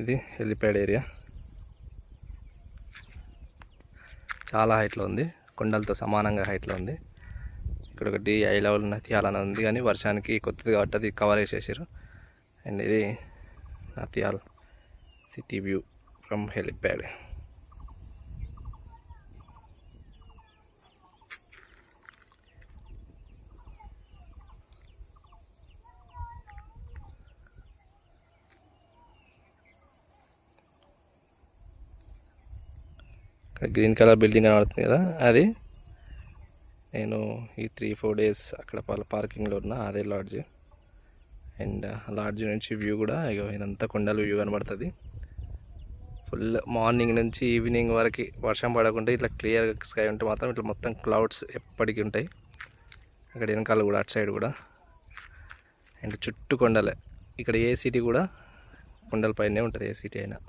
ఇది helipad area, చాలా హైట్లో ఉంది, కొండలతో సమానంగా హైట్లో ఉంది. ఇక్కడ ఒకటి ఐ లెవెల్ నత్యాలని ఉంది, కానీ వర్షానికి కొత్తది కాబట్టి అది కవర్ చేసేసారు. అండ్ ఇది Nandyal city view from helipad. Green colour building కనబడుతుంది కదా, అది నేను ఈ 3-4 డేస్ అక్కడ పార్కింగ్లో ఉన్నా, అదే లాడ్జ్. అండ్ లాడ్జ్ నుంచి వ్యూ కూడా ఇదంతా కొండలు వ్యూ కనబడుతుంది. ఫుల్ మార్నింగ్ నుంచి ఈవినింగ్ వరకు వర్షం పడకుండా ఇట్లా క్లియర్ స్కై ఉంటే మాత్రం ఇట్లా మొత్తం క్లౌడ్స్ ఎప్పటికీ ఉంటాయి. అక్కడ వెనకాల కూడా అటు సైడ్ కూడా. అండ్ చుట్టూ కొండలే. ఇక్కడ ఏ సిటీ కూడా కొండలపైనే ఉంటుంది, ఏ సిటీ అయినా.